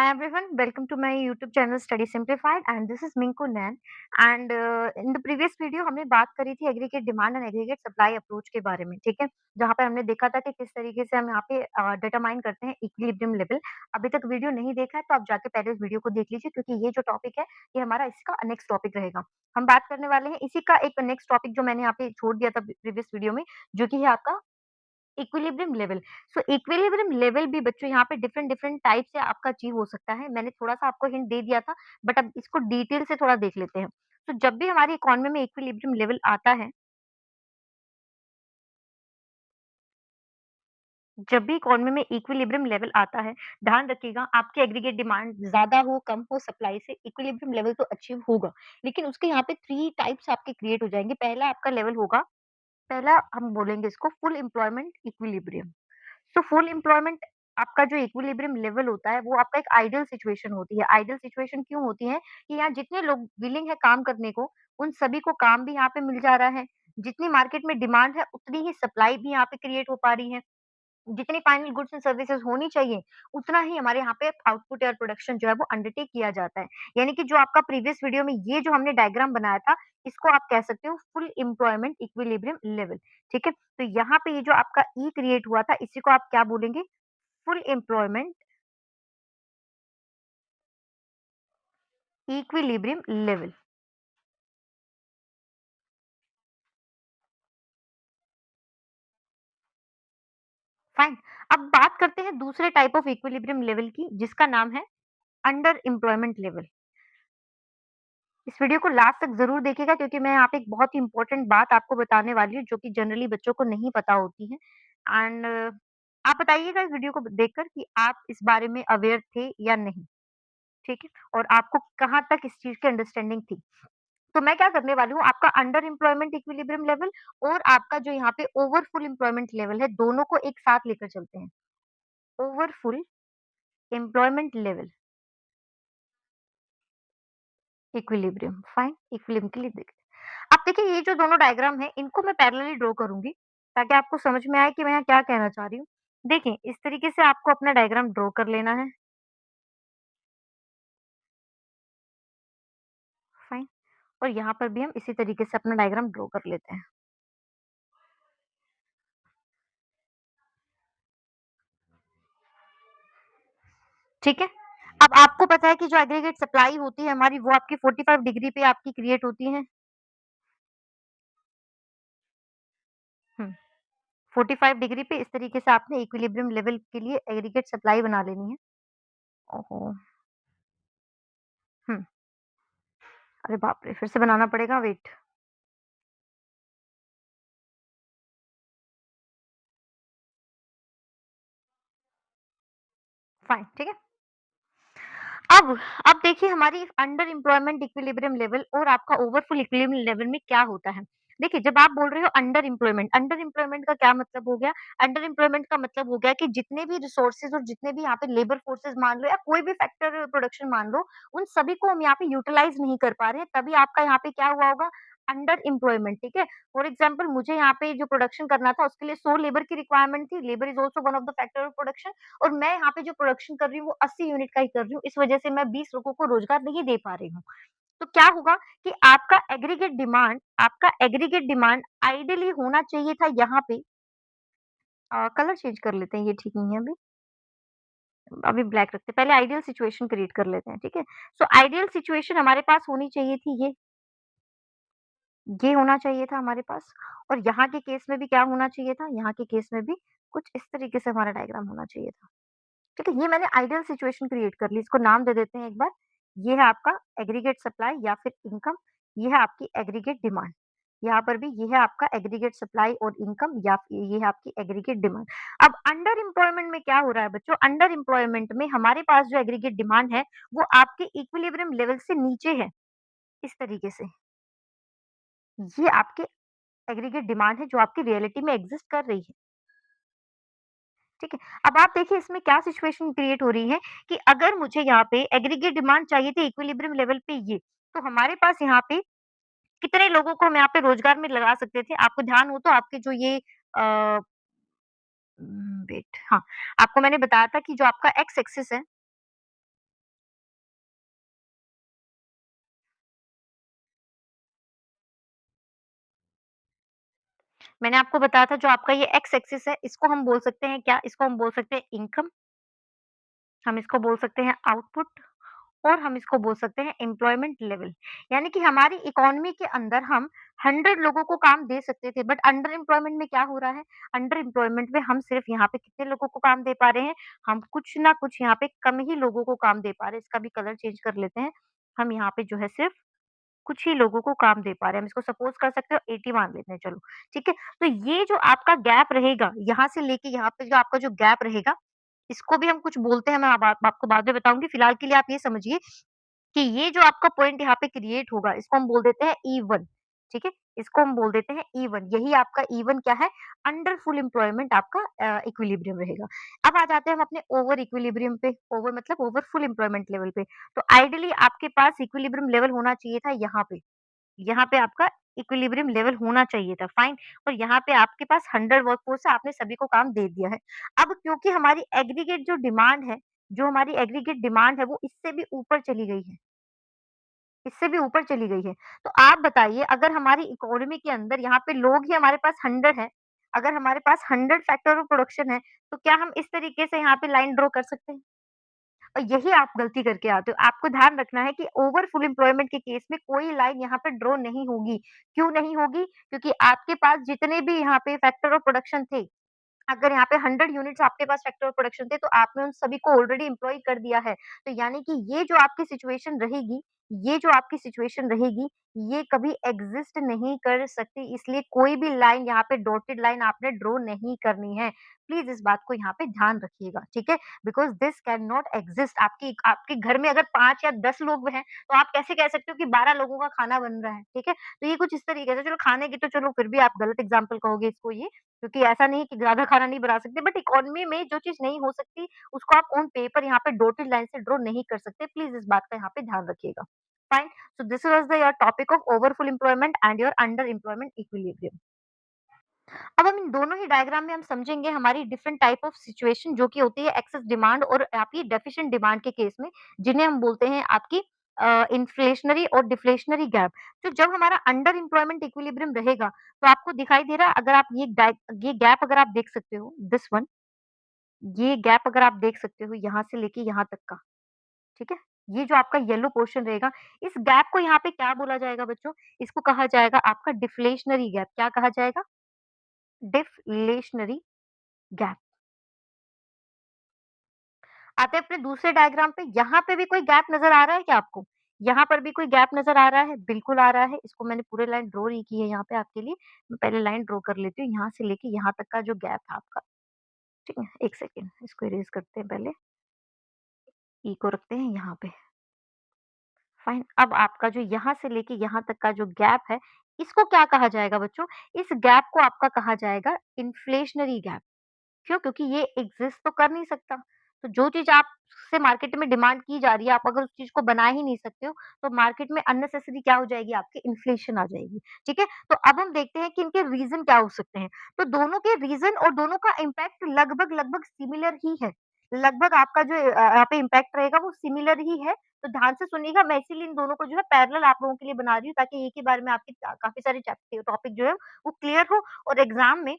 Hi everyone, welcome to my YouTube channel Study Simplified and this is Minku Nain and in the previous video हमने बात करी थी aggregate demand and aggregate supply approach के बारे में, ठीक है? जहाँ पे हमने देखा था कि किस तरीके से हम यहाँ पे डिटरमाइन करते हैं इक्विलिब्रियम लेवल। अभी तक वीडियो नहीं देखा है तो आप जाके पहले उस वीडियो को देख लीजिए क्योंकि ये जो टॉपिक है ये हमारा इसका नेक्स्ट टॉपिक रहेगा। हम बात करने वाले हैं इसी का एक नेक्स्ट टॉपिक जो मैंने यहाँ पे छोड़ दिया था प्रीवियस वीडियो में, जो कि है आपका इक्विलिब्रियम लेवल। सो इक्विलिब्रियम लेवल भी बच्चों यहाँ पे डिफरेंट डिफरेंट टाइप से आपका अचीव हो सकता है। मैंने थोड़ा-सा आपको हिंट दे दिया था, बट अब इसको डिटेल से थोड़ा देख लेते हैं। तो जब भी हमारी इकोनॉमी में इक्विलिब्रियम लेवल आता है, जब भी इकोनॉमी में इक्विलिब्रियम लेवल आता है, ध्यान रखिएगा आपकी एग्रीगेट डिमांड ज़्यादा हो, कम हो सप्लाई से इक्विलिब्रियम लेवल तो अचीव होगा। लेकिन उसके यहाँ पे 3 टाइप्स आपके क्रिएट हो जाएँगे। पहला आपका लेवल होगा, पहला हम बोलेंगे इसको फुल एम्प्लॉयमेंट इक्विलिब्रियम। तो फुल एम्प्लॉयमेंट आपका जो इक्विलिब्रियम लेवल होता है, वो आपका एक आइडियल सिचुएशन होती है। आइडियल सिचुएशन क्यों होती है कि यहाँ जितने लोग विलिंग है काम करने को, उन सभी को काम भी यहाँ पे मिल जा रहा है। जितनी मार्केट में डिमांड है, उतनी ही सप्लाई भी यहाँ पे क्रिएट हो पा रही है। जितनी फाइनल गुड्स एंड सर्विसेज होनी चाहिए, उतना ही हमारे यहाँ पे आउटपुट या प्रोडक्शन जो है वो अंडरटेक किया जाता है। यानी कि जो आपका प्रीवियस वीडियो में ये जो हमने डायग्राम बनाया था, इसको आप कह सकते हो फुल एम्प्लॉयमेंट इक्विलिब्रियम लेवल, ठीक है? तो यहाँ पे ये जो आपका ई क्रिएट हुआ था, इसी को आप क्या बोलेंगे? Full employment equilibrium level, fine. अब बात करते हैं दूसरे टाइप ऑफ इक्विलिब्रियम लेवल की, जिसका नाम है अंडर एम्प्लॉयमेंट लेवल। इस वीडियो को लास्ट तक ज़रूर देखिएगा क्योंकि मैं यहाँ पे एक बहुत ही इम्पोर्टेंट बात आपको बताने वाली हूँ, जो कि जनरली बच्चों को नहीं पता होती है एंड आप बताइएगा इस वीडियो को देखकर कि आप इस बारे में अवेयर थे या नहीं, ठीक है? और आपको कहाँ तक इस चीज़ की अंडरस्टैंडिंग थी। तो मैं क्या करने वाली हूँ, आपका अंडर एम्प्लॉयमेंट इक्विलिब्रियम लेवल और आपका जो यहाँ पे ओवर फुल एम्प्लॉयमेंट लेवल है, दोनों को एक साथ लेकर चलते हैं। Over full employment level equilibrium, fine, equilibrium के लिए देखते अब देखिए ये जो दोनों डायग्राम है, इनको मैं पैरेलली ड्रॉ करूँगी, ताकि आपको समझ में आए कि मैं यहाँ क्या कहना चाह रही हूँ। देखिए, इस तरीके से आपको अपना डायग्राम ड्रॉ कर लेना है, फाइन। और यहाँ पर भी हम इसी तरीके से अपना डायग्राम ड्रॉ कर लेते हैं, ठीक है? अब आपको पता है कि जो एग्रीगेट सप्लाई होती है हमारी, वो आपकी 45 डिग्री पे आपकी क्रिएट होती है। हुँ, 45 डिग्री पे इस तरीके से आपने इक्विलिब्रियम लेवल के लिए एग्रीगेट सप्लाई बना लेनी है। ओहो! हुँ, अरे बाप रे! फिर से बनाना पड़ेगा, वेट। फाइन, ठीक है? अब अब देखिए हमारी अंडर एम्प्लॉयमेंट इक्विलिब्रियम लेवल और आपका ओवरफुल इक्विलिब्रियम लेवल में क्या होता है? देखिए, जब आप बोल रहे हो अंडर एम्प्लॉयमेंट का क्या मतलब हो गया? अंडर एम्प्लॉयमेंट का मतलब हो गया कि जितने भी रिसोर्सेज़ और जितने भी यहाँ पे लेबर फोर्सेस मान लो या कोई भी फैक्टर प्रोडक्शन मान लो, उन सभी को हम यहाँ पे यूटिलाइज़ नहीं कर पा रहे हैं, तभी आपका यहाँ पे क्या हुआ होगा? अंडर एम्प्लॉयमेंट, ठीक है? फॉर एग्जांपल मुझे यहाँ पे जो प्रोडक्शन करना था, उसके लिए 100 लेबर की रिक्वायरमेंट थी। Labour is also one of the factor of production और मैं यहाँ पे जो प्रोडक्शन कर रही हूँ वो 80 यूनिट का ही कर रही हूँ, इस वजह से मैं 20 लोगों को रोज़गार नहीं दे पा रही हूँ। तो क्या होगा कि आपका एग्रीगेट डिमांड आइडियली होना चाहिए था यहाँ पे कलर चेंज कर लेते हैं, ये ठीक नहीं है अभी। अभी ब्लैक रखते हैं, पहले आइडियल सिचुएशन क्रिएट कर लेते हैं, ठीक है? सो आइडियल सिचुएशन हमारे पास होनी चाहिए थी ये होना चाहिए था हमारे पास और यहाँ के केस में भी क्या होना चाहिए था, यहाँ के केस में भी कुछ इस तरीके से हमारा डायग्राम होना चाहिए था। ठीक है, ये मैंने आइडियल सिचुएशन क्रिएट कर ली, इसको नाम दे देते हैं एक बार। ये है आपका एग्रीगेट सप्लाई या फिर इनकम, ये है आपकी एग्रीगेट डिमांड। यहाँ पर भी ये है आपका एग्रीगेट सप्लाई और इनकम या फिर ये है आपकी एग्रीगेट डिमांड। अब अंडर एम्प्लॉयमेंट में क्या हो रहा है बच्चों? अंडर एम्प्लॉयमेंट में हमारे पास जो एग्रीगेट डिमांड है, वो आपके इक्विलिब्रियम लेवल से नीचे है, इस तरीके से। ये आपके एग्रीगेट डिमांड है जो आपकी रियलिटी में एग्जिस्ट कर रही है। ठीक है। अब आप देखिए इसमें क्या सिचुएशन क्रिएट हो रही है कि अगर मुझे यहाँ पे एग्रीगेट डिमांड चाहिए थी इक्विलिब्रियम लेवल पे ये, तो हमारे पास यहाँ पे कितने लोगों को हम यहाँ पे रोज़गार में लगा सकते थे? आपको ध्यान हो तो आपके जो ये वेट हाँ, आपको मैंने बताया था कि जो आपका एक्स एक्सिस है मैंने आपको बताया था जो आपका ये एक्स एक्सिस है, इसको हम बोल सकते हैं क्या? इसको हम बोल सकते हैं इनकम, हम इसको बोल सकते हैं आउटपुट और हम इसको बोल सकते हैं एम्प्लॉयमेंट लेवल। यानी कि हमारी इकोनॉमी के अंदर हम 100 लोगों को काम दे सकते थे, बट अंडर एम्प्लॉयमेंट में क्या हो रहा है? अंडर एम्प्लॉयमेंट में हम सिर्फ यहाँ पे कितने लोगों को काम दे पा रहे हैं? हम कुछ ना कुछ यहाँ पे कम ही लोगों को काम दे पा रहे हैं। इसका भी कलर चेंज कर लेते हैं। हम यहाँ पे जो है सिर्फ कुछ ही लोगों को काम दे पा रहे हैं। हम इसको सपोज़ कर सकते हो 80 मान लेते हैं चलो, ठीक है? तो ये जो आपका गैप रहेगा, यहाँ से लेके यहाँ पे जो आपका जो गैप रहेगा, इसको भी हम कुछ बोलते हैं, मैं अब आप आपको बाद में बताऊँगी। फिलहाल के लिए आप ये समझिए कि ये जो आपका पॉइंट यहाँ पे क्रिएट होगा, इसको हम बोल देते हैं E1, ठीक है? इसको हम बोल देते हैं E1, यही आपका E1 क्या है? अंडर फुल एम्प्लॉयमेंट आपका इक्विलिब्रियम रहेगा। अब आ जाते हैं हम अपने ओवर इक्विलिब्रियम पे, ओवर मतलब ओवर फुल एम्प्लॉयमेंट लेवल पे। तो आइडियली आपके पास इक्विलिब्रियम लेवल होना चाहिए था यहाँ पे आपका इक्विलिब्रियम लेवल होना चाहिए था, फाइन। और यहाँ पे आपके पास 100 वर्कफ़ोर्स है, आपने सभी को काम दे दिया है। अब क्योंकि हमारी एग्रीगेट जो डिमांड है, जो हमारी एग्रीगेट डिमांड है, वो इससे भी ऊपर चली गई है। इससे भी ऊपर चली गई है। तो आप बताइए अगर हमारी इकोनॉमी के अंदर यहाँ पे लोग ही हमारे पास 100 हैं, अगर हमारे पास 100 फैक्टर ऑफ प्रोडक्शन है, तो क्या हम इस तरीके से यहाँ पे लाइन ड्रॉ कर सकते हैं? और यही आप गलती करके आते हो। आपको ध्यान रखना है कि ओवर फुल एम्प्लॉयमेंट के केस में कोई लाइन यहाँ पे ड्रॉ नहीं होगी। क्यों नहीं होगी? क्योंकि आपके पास जितने भी यहाँ पे फैक्टर ऑफ प्रोडक्शन थे, अगर यहाँ पे 100 यूनिट्स आपके पास फैक्टर ऑफ प्रोडक्शन थे, तो आपने उन सभी को ऑलरेडी एम्प्लॉय कर दिया है। तो यानी कि ये जो आपकी सिचुएशन रहेगी, ये कभी एग्ज़िस्ट नहीं कर सकती, इसलिए कोई भी लाइन यहाँ पे डॉटेड लाइन आपने ड्रॉ नहीं करनी है। प्लीज़ इस बात को यहाँ पे ध्यान रखिएगा, ठीक है? Because this can not exist. आपकी आपके घर में अगर 5 या 10 लोग हैं, तो आप कैसे कह सकते हो कि 12 लोगों का खाना बन रहा है, ठीक है? तो ये कुछ इस तरीके से चलो खाने की तो चलो फिर भी आप गलत एग्ज़ाम्पल कहोगे इसको ये, क्योंकि ऐसा नहीं है कि ज़्यादा खाना नहीं बना सकते, बट इकोनॉमी में जो चीज़ नहीं हो सकती, उसको आप ऑन पेपर यहाँ पे डॉटेड लाइन से ड्रॉ नहीं कर सकते। प्लीज़ इस बात का यहाँ पे ध्यान रखिएगा। Fine, so this was the your topic of overfull employment and your under employment equilibrium. अब हम इन दोनों ही डायग्राम में हम समझेंगे हमारी डिफरेंट टाइप ऑफ सिचुएशन जो कि होती है एक्सेस डिमांड और आपकी डेफिशिएंट डिमांड के केस में, जिन्हें हम बोलते हैं आपकी इन्फ्लेशनरी और डिफ्लेशनरी गैप। तो जब हमारा अंडर एम्प्लॉयमेंट इक्विलिब्रियम रहेगा, तो आपको दिखाई दे रहा है अगर आप ये गैप अगर आप देख सकते हो, दिस वन, ये गैप अगर आप देख सकते हो यहाँ से लेके यहाँ तक का, ठीक है? ये जो आपका येलो पोर्शन रहेगा, इस गैप को यहाँ पे क्या बोला जाएगा बच्चों? इसको कहा जाएगा आपका डिफ्लेशनरी गैप। क्या कहा जाएगा? Deflationary gap. आते हैं अपने दूसरे डायग्राम पे, यहाँ पे भी कोई गैप नज़र आ रहा है क्या आपको? यहाँ पर भी कोई गैप नज़र आ रहा है? बिल्कुल आ रहा है। इसको मैंने पूरे लाइन ड्रॉ नहीं की है यहाँ पे आपके लिए। मैं पहले लाइन ड्रॉ कर लेती हूँ, यहाँ से लेके यहाँ तक का जो गैप है आपका, ठीक है? 1 सेकंड, इसको इरेज़ करते हैं पहले, ई को रखते हैं यहाँ पे, फाइन। अब आपका जो यहाँ से लेके यहाँ तक का जो गैप है, इसको क्या कहा जाएगा बच्चों? इस गैप को आपका कहा जाएगा इन्फ्लेशनरी गैप। क्यों? क्योंकि ये एग्ज़िस्ट तो कर नहीं सकता। तो जो चीज़ आपसे मार्केट में डिमांड की जा रही है, आप अगर उस चीज़ को बना ही नहीं सकते हो, तो मार्केट में अननेसेसरी क्या हो जाएगी आपकी इन्फ्लेशन आ जाएगी, ठीक है? तो अब हम देखते हैं कि इनके रीज़न क्या हो सकते हैं। तो दोनों के रीज़न और दोनों का इम्पैक्ट लगभग-लगभग सिमिलर ही है। लगभग आपका जो यहाँ पे इम्पैक्ट रहेगा वो सिमिलर ही है। तो ध्यान से सुनिएगा, मैं इसीलिए इन दोनों को जो है पैरेलल आप लोगों के लिए बना रही हूँ ताकि एक ही बार में आपके काफ़ी सारे टॉपिक जो है वो क्लियर हो और एग्ज़ाम में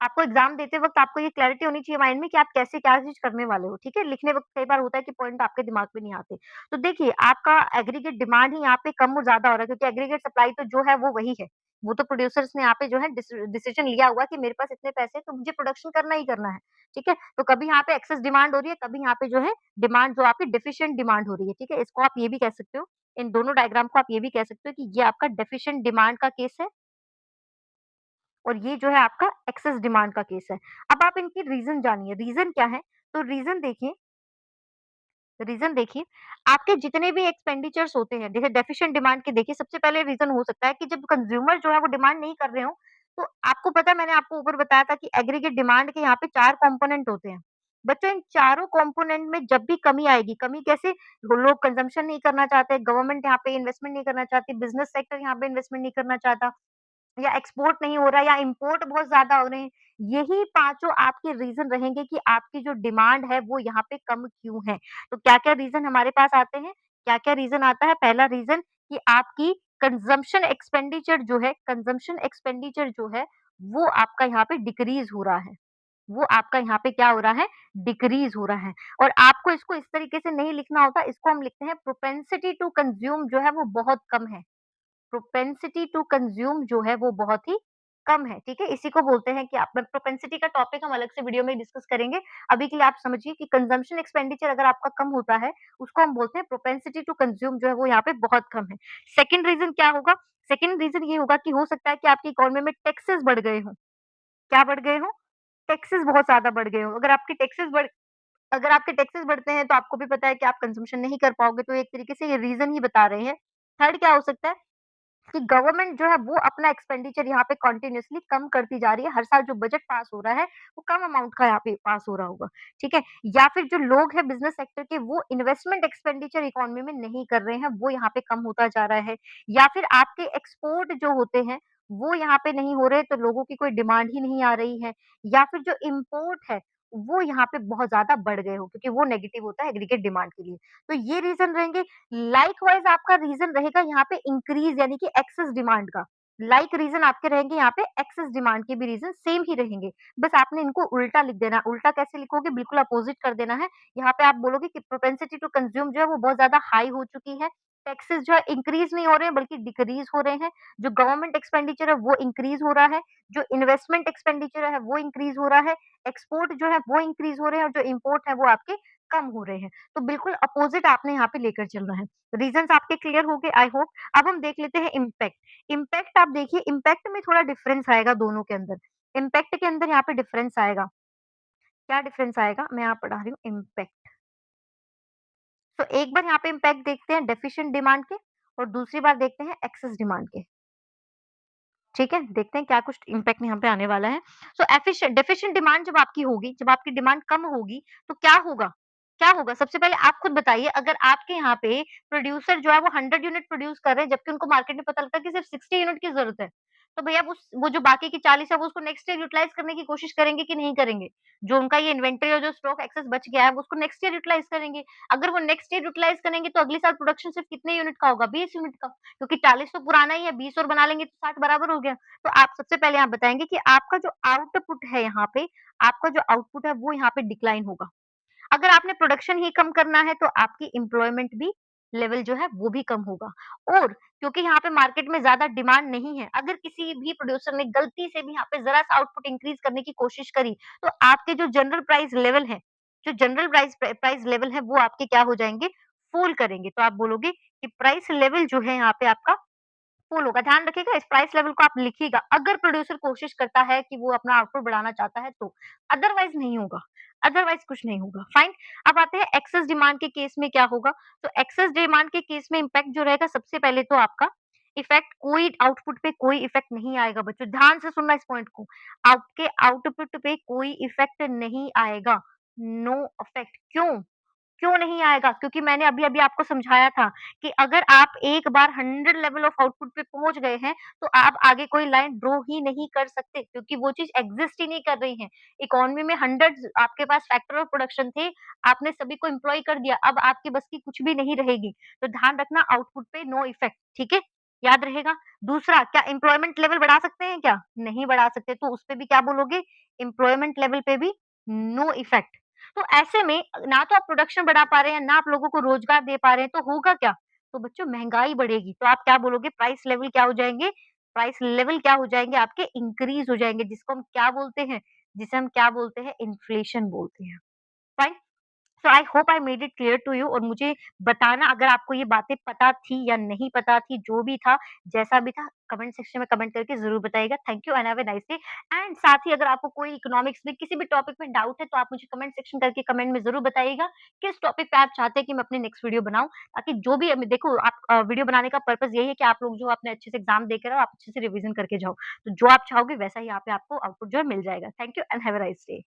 आपको एग्ज़ाम देते वक़्त आपको ये क्लैरिटी होनी चाहिए माइंड में कि आप कैसे क्या चीज़ करने वाले हो, ठीक है? लिखने वक़्त कई बार होता है कि पॉइंट आपके दिमाग में नहीं आते। तो देखिए, आपका एग्रीगेट डिमांड ही यहाँ पे कम और ज़्यादा हो रहा है क्योंकि एग्रीगेट सप्लाई तो जो है वो वही है। वो तो प्रोड्यूसर्स ने यहाँ पे जो है डिसीज़न लिया हुआ है कि मेरे पास इतने पैसे हैं तो मुझे प्रोडक्शन करना ही करना है, ठीक है? तो कभी यहाँ पे एक्सेस डिमांड हो रही है, कभी यहाँ पे जो है डिमांड जो आपकी डेफिशिएंट डिमांड हो रही है, ठीक है? इसको आप ये भी कह सकते हो, इन दोनों डायग्राम को आप ये भी कह सकते हो कि ये आपका डेफिशिएंट डिमांड का केस है और ये जो है आपका एक्सेस डिमांड का केस है। अब आप इनकी रीज़न जानिए, रीज़न क्या है? तो रीज़न देखिए, आपके जितने भी एक्सपेंडिचर्स होते हैं, जैसे डेफिशिएंट डिमांड के देखिए सबसे पहले रीज़न हो सकता है कि जब कंज़्यूमर जो है वो डिमांड नहीं कर रहे हों, तो आपको पता है मैंने आपको ऊपर बताया था कि एग्रीगेट डिमांड के यहाँ पे 4 कंपोनेंट होते हैं। बच्चों इन चारों कंपोनेंट में जब भी कमी आएगी, कमी कैसे? वो लोग कंज़म्पशन नहीं करना चाहते, गवर्नमेंट यहाँ पे इन्वेस्टमेंट नहीं करना चाहती, बिज़नेस सेक्टर यहाँ पे इन्वेस्टमेंट नहीं करना चाहता। या एक्सपोर्ट नहीं हो रहा है या इम्पोर्ट बहुत ज़्यादा हो रहे हैं। यही पाँचों आपके रीज़न रहेंगे कि आपकी जो डिमांड है वो यहाँ पे कम क्यों है। तो क्या-क्या रीज़न हमारे पास आते हैं? क्या-क्या रीज़न आता है? पहला रीज़न कि आपकी कंज़म्पशन एक्सपेंडिचर जो है वो आपका यहाँ पे डिक्रीज़ हो रहा है। वो आपका यहाँ पे क्या हो रहा है, डिक्रीज़ हो रहा है और आपको इसको इस तरीके से नहीं लिखना होता, इसको हम लिखते हैं प्रोपेंसिटी टू कंज़्यूम जो है वो बहुत कम है। प्रोपेंसिटी टू कंज़्यूम जो है वो बहुत ही कम है, ठीक है? इसी को बोलते हैं कि आप प्रोपेंसिटी का टॉपिक हम अलग से वीडियो में डिस्कस करेंगे। अभी के लिए आप समझिए कि कंज़म्पशन एक्सपेंडिचर अगर आपका कम होता है, उसको हम बोलते हैं प्रोपेंसिटी टू कंज़्यूम जो है वो यहाँ पे बहुत कम है। सेकंड रीज़न क्या होगा? सेकंड रीज़न ये होगा कि हो सकता है कि आपकी इकोनॉमी में टैक्सेस बढ़ गए हों। क्या बढ़ गए हों? टैक्सेस बहुत ज़्यादा बढ़ गए हों। अगर आपके टैक्सेस बढ़ते हैं तो आपको भी पता है कि आप कंज़म्पशन नहीं कर पाओगे, तो एक तरीके से ये रीज़न ही बता रहे हैं। थर्ड क्या हो सकता है कि गवर्नमेंट जो है वो अपना एक्सपेंडिचर यहाँ पे कंटीन्यूअसली कम करती जा रही है। हर साल जो बजट पास हो रहा है, वो कम अमाउंट का यहाँ पे पास हो रहा होगा, ठीक है? या फिर जो लोग हैं बिज़नेस सेक्टर के वो इन्वेस्टमेंट एक्सपेंडिचर इकोनॉमी में नहीं कर रहे हैं, वो यहाँ पे कम होता जा रहा है। या फिर आपके एक्सपोर्ट जो होते हैं, वो यहाँ पे नहीं हो रहे तो लोगों की कोई डिमांड ही नहीं आ रही है। या फिर जो इम्पोर्ट है, वो यहाँ पे बहुत ज़्यादा बढ़ गए हो क्योंकि वो नेगेटिव होता है एग्रीगेट डिमांड के लिए। तो ये रीज़न रहेंगे लाइकवाइज़ आपका रीज़न रहेगा यहाँ पे इंक्रीज़ यानी कि एक्सेस डिमांड का। लाइक रीज़न आपके रहेंगे यहाँ पे एक्सेस डिमांड के भी रीज़न सेम ही रहेंगे। बस आपने इनको उल्टा लिख देना है। उल्टा कैसे लिखोगे? बिल्कुल अपोज़िट कर देना है। यहाँ पे आप बोलोगे कि प्रोपेंसिटी टू कंज़्यूम जो है वो बहुत ज़्यादा हाई हो चुकी है। टैक्सेस जो है इंक्रीज़ नहीं हो रहे हैं बल्कि डिक्रीज़ हो रहे हैं। जो गवर्नमेंट एक्सपेंडिचर है वो इंक्रीज़ हो रहा है। जो इन्वेस्टमेंट एक्सपेंडिचर है वो इंक्रीज़ हो रहा है। एक्सपोर्ट जो है वो इंक्रीज़ हो रहे हैं और जो इम्पोर्ट है वो आपके कम हो रहे हैं। तो बिल्कुल अपोज़िट आपने यहाँ पे लेकर चलना है। रीज़न्स आपके क्लियर हो गए आई होप। अब हम देख लेते हैं इम्पैक्ट। इम्पैक्ट आप देखिए इम्पैक्ट में थोड़ा डिफरेंस आएगा दोनों के अंदर। इम्पैक्ट के अंदर यहाँ पे डिफरेंस आएगा। क्या डिफरेंस आएगा? मैं यहाँ पढ़ा रही हूँ इम्पैक्ट। तो एक बार यहाँ पे इम्पैक्ट देखते हैं डेफिशिएंट डिमांड के और दूसरी बार देखते हैं एक्सेस डिमांड के। ठीक है? देखते हैं क्या कुछ इम्पैक्ट यहाँ पे आने वाला है। सो डेफिशिएंट डिमांड जब आपकी होगी, जब आपकी डिमांड कम होगी, तो क्या होगा? क्या होगा? सबसे पहले आप खुद बताइए अगर आपके यहाँ पे प्रोड्यूसर जो है वो 100 यूनिट प्रोड्यूस कर रहे हैं, जबकि उनको मार्केट में पता लगता है कि सिर्फ 60 यूनिट की ज़रूरत है। तो भैया वो जो बाकी की 40 है वो उसको नेक्स्ट ईयर यूटिलाइज़ करने की कोशिश करेंगे कि नहीं करेंगे? जो उनका ये इन्वेंटरी और जो स्टॉक एक्सेस बच गया है, वो उसको नेक्स्ट ईयर यूटिलाइज़ करेंगे। अगर वो नेक्स्ट ईयर यूटिलाइज़ करेंगे तो अगले साल प्रोडक्शन सिर्फ कितने यूनिट का होगा? 20 यूनिट का, क्योंकि 40 तो पुराना ही है, 20 और बना लेंगे तो 60 बराबर हो गया। तो आप सबसे पहले आप बताएँगे कि आपका जो आउटपुट है यहाँ पे, आपका जो आउटपुट है वो यहाँ पे डिक्लाइन होगा। अगर आपने प्रोडक्शन ही कम करना है तो आपकी एम्प्लॉयमेंट भी लेवल जो है वो भी कम होगा और क्योंकि यहाँ पे मार्केट में ज़्यादा डिमांड नहीं है, अगर किसी भी प्रोड्यूसर ने गलती से भी यहाँ पे ज़रा-सा आउटपुट इंक्रीज़ करने की कोशिश करी, तो आपके जो जनरल प्राइस लेवल है, जो जनरल प्राइस लेवल है वो आपके क्या हो जाएँगे, फ़ॉल करेंगे। तो आप बोलोगे कि प्राइस लेवल जो है यहाँ पे आपका फुल होगा। ध्यान रखिएगा इस प्राइस लेवल को आप लिखिएगा, अगर प्रोड्यूसर कोशिश करता है कि वो अपना आउटपुट बढ़ाना चाहता है तो, अदरवाइज़ नहीं होगा, अदरवाइज़ कुछ नहीं होगा, फाइन। अब आते हैं एक्सेस डिमांड के केस में क्या होगा, तो एक्सेस डिमांड के केस में इम्पैक्ट जो रहेगा सबसे पहले तो आपका इफ़ेक्ट कोई आउटपुट पे कोई इफ़ेक्ट नहीं आएगा बच्चों, ध्यान से सुनना इस पॉइंट को, आपके आउटपुट पे कोई इफ़ेक्ट नहीं आएगा, नो इफ़ेक्ट क्यों? क्यों नहीं आएगा? क्योंकि मैंने अभी-अभी आपको समझाया था कि अगर आप एक बार 100 लेवल ऑफ आउटपुट पे पहुँच गए हैं, तो आप आगे कोई लाइन ड्रॉ ही नहीं कर सकते क्योंकि वो चीज़ एग्ज़िस्ट ही नहीं कर रही है। इकोनॉमी में हंड्रेड्स आपके पास फैक्टर ऑफ प्रोडक्शन थे, आपने सभी को एम्प्लॉय कर दिया, अब आपके बस की कुछ भी नहीं रहेगी। तो ध्यान रखना आउटपुट पे नो इफ़ेक्ट, ठीक है? याद रहेगा। दूसरा क्या एम्प्लॉयमेंट लेवल बढ़ा सकते हैं क्या? नहीं बढ़ा सकते, तो उस पे भी क्या बोलोगे? एम्प्लॉयमेंट लेवल पे भी नो इफ़ेक्ट। तो ऐसे में ना तो आप प्रोडक्शन बढ़ा पा रहे हैं, ना आप लोगों को रोज़गार दे पा रहे हैं, तो होगा क्या? तो बच्चों महँगाई बढ़ेगी, तो आप क्या बोलोगे प्राइस लेवल क्या हो जाएँगे? प्राइस लेवल क्या हो जाएँगे आपके इंक्रीज़ हो जाएँगे, जिसको हम क्या बोलते हैं? जिसे हम क्या बोलते हैं? इन्फ्लेशन बोलते हैं। Fine? So I hope I made it clear to you और मुझे बताना अगर आपको ये बातें पता थी या नहीं पता थी, जो भी था, जैसा भी था, कमेंट सेक्शन में कमेंट करके ज़रूर बताइएगा। Thank you and have a nice day and साथ ही अगर आपको कोई इकोनॉमिक्स में किसी भी टॉपिक में डाउट है, तो आप मुझे कमेंट सेक्शन करके कमेंट में ज़रूर बताइएगा, किस टॉपिक पे आप चाहते हैं कि मैं अपनी नेक्स्ट वीडियो बनाऊँ, ताकि जो भी देखो आप वीडियो बनाने का पर्पज़ यही है कि आप लोग जो अपने अच्छे से एग्ज़ाम देकर आओ, आप अच्छे से रिवीज़न करके जाओ। तो जो आप चाहोगे वैसा ही यहाँ पे आपको आउटपुट जो है मिल जाएगा। Thank you and have a nice day.